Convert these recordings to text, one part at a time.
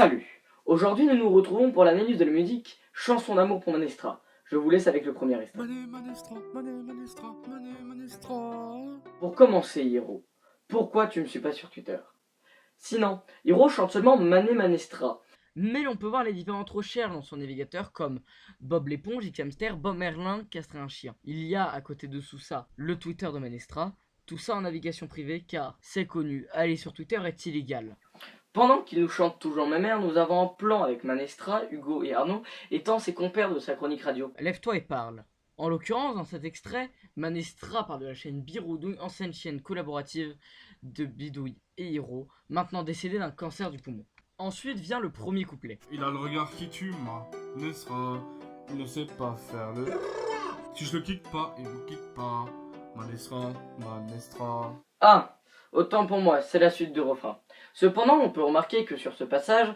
Salut! Aujourd'hui nous nous retrouvons pour l'analyse de la musique Chanson d'amour pour Manestra. Je vous laisse avec le premier extrait. Pour commencer, Hiro, pourquoi tu ne me suis pas sur Twitter? Sinon, Hiro chante seulement Mané Manestra. Mais l'on peut voir les différentes recherches dans son navigateur comme Bob l'éponge, X-Hamster, Bob Merlin, castrer un chien. Il y a à côté de tout ça le Twitter de Manestra, tout ça en navigation privée car c'est connu, aller sur Twitter est illégal. Pendant qu'il nous chante toujours ma mère, nous avons un plan avec Manestra, Hugo et Arnaud, étant ses compères de sa chronique radio. Lève-toi et parle. En l'occurrence, dans cet extrait, Manestra parle de la chaîne Biroudouille, ancienne chaîne collaborative de Bidouille et Hiro, maintenant décédé d'un cancer du poumon. Ensuite vient le premier couplet. Il a le regard qui tue, Manestra. Il ne sait pas faire le... Si je le kick pas, il me kick pas. Manestra. Ah, autant pour moi, c'est la suite du refrain. Cependant, on peut remarquer que sur ce passage,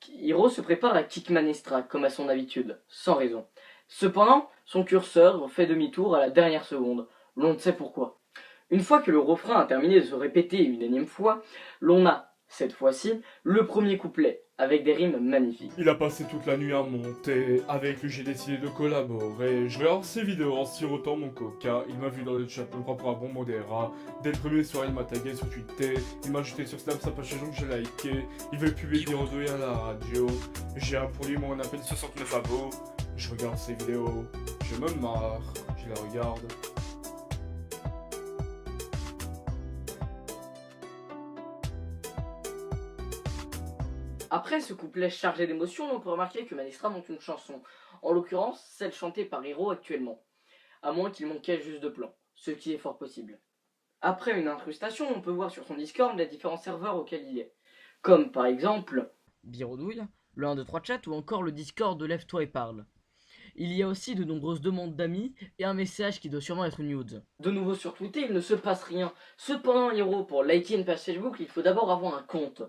Hiro se prépare à kick Manestra, comme à son habitude, sans raison. Cependant, son curseur fait demi-tour à la dernière seconde. L'on ne sait pourquoi. Une fois que le refrain a terminé de se répéter une énième fois, l'on a, cette fois-ci, le premier couplet, avec des rimes magnifiques. Il a passé toute la nuit à monter, avec lui j'ai décidé de collaborer. Je regarde ses vidéos en sirotant mon coca. Il m'a vu dans le chat, me prend pour un bonbon des rats. Dès le premier soir, il m'a tagué sur Twitter. Il m'a ajouté sur Snap, sa page Facebook, j'ai liké. Il veut publier Biroudouille à la radio. J'ai un pour lui, mon appel 69 abos. Je regarde ses vidéos, je me marre, je les regarde. Après ce couplet chargé d'émotions, on peut remarquer que Manestra monte une chanson, en l'occurrence celle chantée par Hiro actuellement, à moins qu'il manquait juste de plan, ce qui est fort possible. Après une incrustation, on peut voir sur son Discord les différents serveurs auxquels il est, comme par exemple Biroudouille, le 1, 2, 3 chat ou encore le Discord de Lève-toi et parle. Il y a aussi de nombreuses demandes d'amis et un message qui doit sûrement être une nude. De nouveau sur Twitter, il ne se passe rien. Cependant, Hiro, pour liker une page Facebook, il faut d'abord avoir un compte.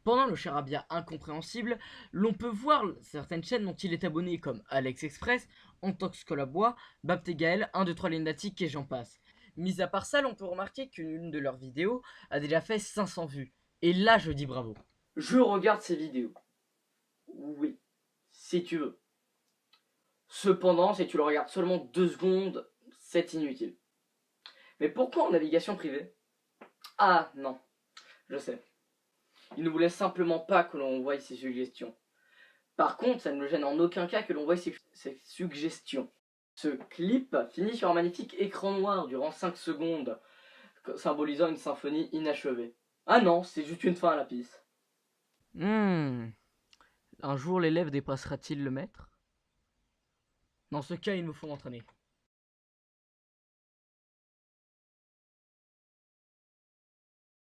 Pendant le charabia incompréhensible, l'on peut voir certaines chaînes dont il est abonné comme Alex Express, Antox Colabois, Baptegael, 1, 2, 3 Lunatic et j'en passe. Mis à part ça, l'on peut remarquer qu'une de leurs vidéos a déjà fait 500 vues. Et là, je dis bravo. Je regarde ces vidéos. Oui, si tu veux. Cependant, si tu le regardes seulement 2 secondes, c'est inutile. Mais pourquoi en navigation privée? Ah non, je sais. Il ne voulait simplement pas que l'on voie ses suggestions. Par contre, ça ne le gêne en aucun cas que l'on voie ses suggestions. Ce clip finit sur un magnifique écran noir durant 5 secondes, symbolisant une symphonie inachevée. Ah non, c'est juste une fin à la piste. Un jour l'élève dépassera-t-il le maître? Dans ce cas, il me faut m'entraîner.